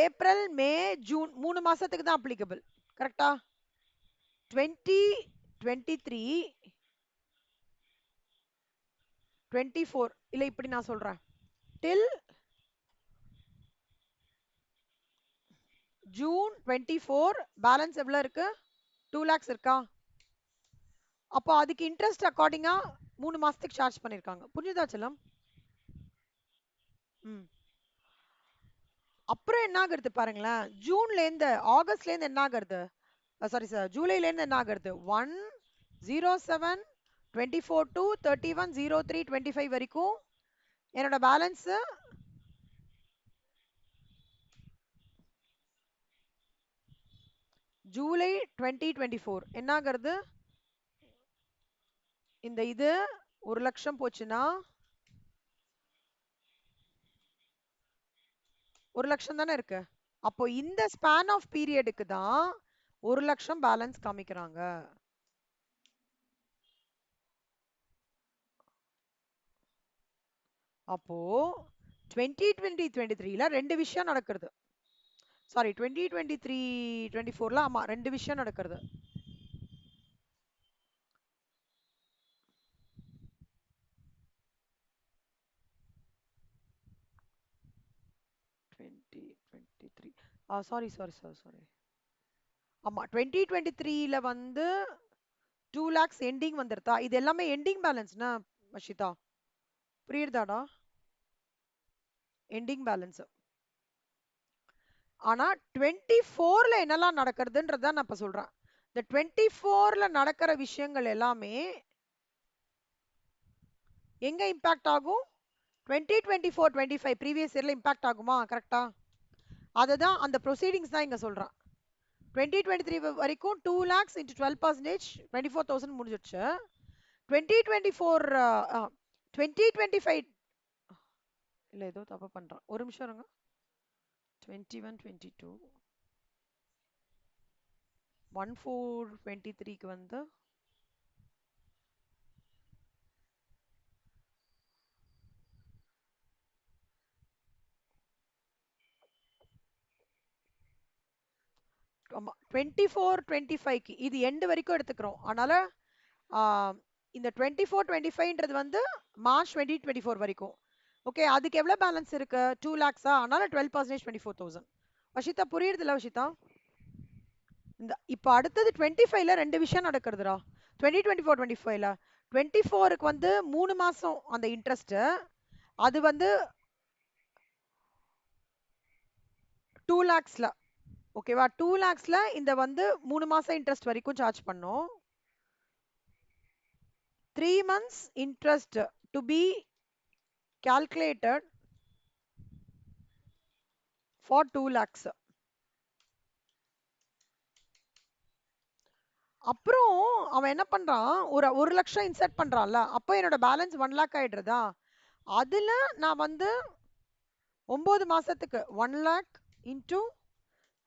ஏப்ரல் மே ஜூன் 3 மாசத்துக்கு தான் அப்ளிகபிள். கரெக்டா? 2023-24 இல்ல இப்படி நான் சொல்றேன். டில் ஜூன் 24 பேலன்ஸ் எவ்வளவு இருக்கு? 2 lakhs இருக்கா? அப்போ அதுக்கு இன்ட்ரெஸ்ட் அக்கார்டிங்கா 3 மாசத்துக்கு சார்ஜ் பண்ணிருக்காங்க. புரிஞ்சுதா செல்லம்? ம். அப்புறம் என்ன ஆகுறது பாருங்களேன். ஜூன்ல இருந்து ஆகஸ்ட்ல இருந்து என்ன ஆகுறது? சாரி சார், ஜூலைல இருந்து என்ன ஆகுறது? 1/07/24 to 31/03/25 வரைக்கும் என்னோட பேலன்ஸ் ஜூலை 2024 என்ன ஆகுறது? இந்த இது 1 லட்சம் போச்சுன்னா 1 லட்சம் தானே இருக்கு. அப்போ இந்த ஸ்பேன் ஆஃப் பீரியடுக்கு தான் 1 லட்சம் பேலன்ஸ் காமிக்கிறாங்க. அப்போ 2020-23ல 2 விஷயம் நடக்கிறது. சாரி 2023-24ல ஆமா 2 விஷயம் நடக்கிறது. 2023 சாரி சாரி சாரி சாரி ஆமா 2023ல வந்து 2 lakhs எண்டிங் வந்துருதா? இது எல்லாமே எண்டிங் பேலன்ஸ்னா மஷிதா? புரியுதாடா? Ending balance. ஆனா 24ல என்னெல்லாம் நடக்கிறதுன்றத நான் இப்ப சொல்றேன். இந்த 24ல நடக்கிற விஷயங்கள் எல்லாமே எங்க இம்பாக்ட் ஆகும்? 2024-25 ப்ரீவியஸ் இயர்ல இம்பாக்ட் ஆகுமா? கரெக்டா? அதுதான் அந்த ப்ரொசீடிங்ஸ் தான் இங்க சொல்றேன். 2023 வரைக்கும் 2 lakhs into 12% 24,000 முடிஞ்சிடுச்சு. 2024 2025 இல்ல ஏதோ தப்பு பண்றான். ஒரு நிமிஷம் இருங்க. 21-22 14-23க்கு வந்து ஆமா 24-25க்கு இது எண்டு வரைக்கும் எடுத்துக்கிறோம். அதனால இந்த 24-25ன்றது வந்து மார்ச் 2024 வரைக்கும். ஓகே, அதுக்கு எவ்வளவு பேலன்ஸ் இருக்கு? 2 lakhs. அதனால 12% 24,000. வஷிதா புரியுதுல வஷிதா? இப்ப அடுத்தது 25ல 2 விஷயம் நடக்கிறதுடா. 2024-25ல 24க்கு வந்து 3 மாசம் அந்த இன்ட்ரெஸ்ட் அது வந்து 2 lakhsல. ஓகேவா? 2 lakhsல இந்த வந்து 3 மாசம் இன்ட்ரெஸ்ட் வரைக்கும் சார்ஜ் பண்ணோம். 3 months interest to be calculated for 2 lakhs. அப்புறம் அவன் என்ன பண்றான், ஒரு 1,00,000 இன்சர்ட் பண்றான்ல, அப்போ என்னோட பேலன்ஸ் 1,00,000 ஆயிடுறதா? அதுல நான் வந்து 9 மாசத்துக்கு 1,00,000 இன்டூ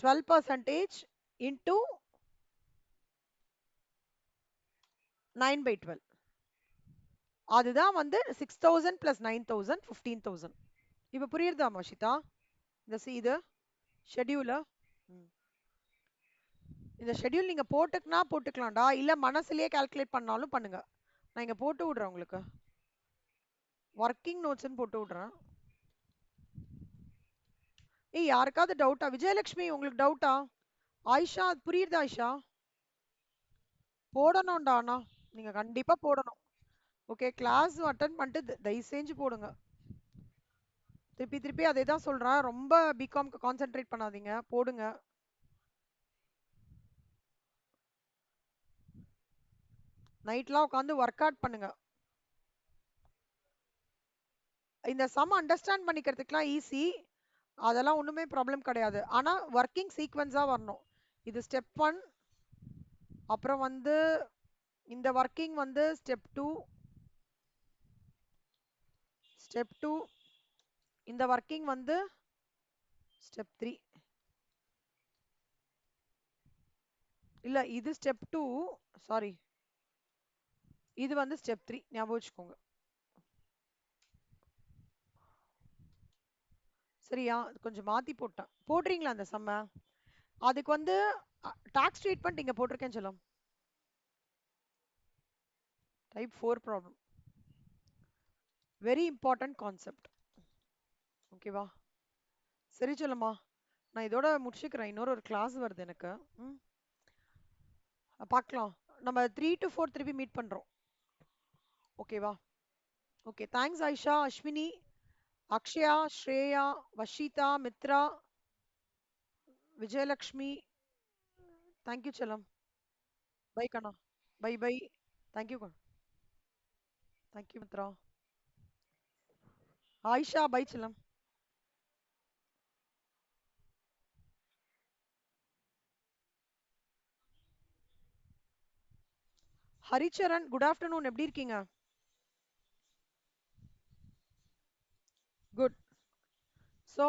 12% இன்டூ 9/12. அதுதான் வந்து 6,000 பிளஸ் 9,000 15,000. இப்ப புரியுதா மோஷிதா? இது ஷெட்யூல. இந்த ஷெட்யூல் நீங்க போட்டுக்கனா போட்டுக்கலாம்டா, இல்ல மனசுலயே கால்குலேட் பண்ணாலும் பண்ணுங்க. நான் இங்க போட்டு விடுறேன் உங்களுக்கு. ஒர்க்கிங் நோட்ஸ்னு போட்டு விடுறேன். ஏய், யாருக்காவது டவுட்டா? விஜயலட்சுமி, உங்களுக்கு டவுட்டா? ஆயிஷா, அது புரியுதா ஆயிஷா? போடணும்டா அண்ணா, நீங்க கண்டிப்பா போடணும். ஓகே, கிளாஸ் அட்டன் பண்ணிட்டு தயவு செஞ்சு போடுங்க. திருப்பி திருப்பி அதே தான் சொல்றேன், ரொம்ப பிகாம்க்கு கான்சென்ட்ரேட் பண்ணாதீங்க, போடுங்க. நைட்லாம் உட்காந்து ஒர்க் அவுட் பண்ணுங்க. இந்த சம் அண்டர்ஸ்டாண்ட் பண்ணிக்கிறதுக்குலாம் ஈஸி, அதெல்லாம் ஒண்ணுமே ப்ராப்ளம் கிடையாது. ஆனா ஒர்க்கிங் சீக்வென்ஸா வரணும். இது ஸ்டெப் 1, அப்புறம் வந்து இந்த ஒர்க்கிங் வந்து ஸ்டெப் 2, ஸ்டெப் 2, இந்த ஒர்க்கிங் வந்து ஸ்டெப் 3. இல்ல, இது ஸ்டெப் 2, சாரி, இது வந்து ஸ்டெப் 3, ஞாபகம் வச்சுக்கோங்க. சரியா? கொஞ்சம் மாத்தி போட்டேன். போடுறீங்களா அந்த சம்ம? அதுக்கு வந்து டாக்ஸ் ட்ரீட்மெண்ட் இங்க போட்டிருக்கேன் சொல்லும். Type 4 problem. Very important concept. ஓகேவா? சரி சொல்லுமா, நான் இதோட முடிச்சுக்கிறேன். இன்னொரு ஒரு கிளாஸ் வருது எனக்கு. ம், பார்க்கலாம். நம்ம 3 to 4 திருப்பி மீட் பண்றோம். ஓகேவா? Okay, thanks Ayesha, Ashwini, Akshaya, Shreya, Vashitha, Mitra, Vijayalakshmi. Thank you செல்லம். பை கண்ணா. Bye bye. Thank you. Thank you Mitra. Ayesha, bye செல்லம். ஹரிச்சரன், குட் ஆஃப்டர்நூன், எப்படி இருக்கீங்க? குட். ஸோ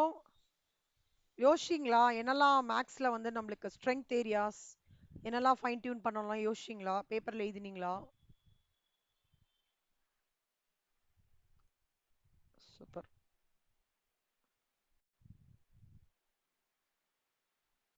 யோசிச்சிங்களா என்னெல்லாம் மேக்ஸில் வந்து நம்மளுக்கு ஸ்ட்ரென்த் ஏரியாஸ், என்னெல்லாம் ஃபைன் டியூன் பண்ணலாம் யோசிச்சிங்களா? பேப்பரில் எழுதினீங்களா? சூப்பர்.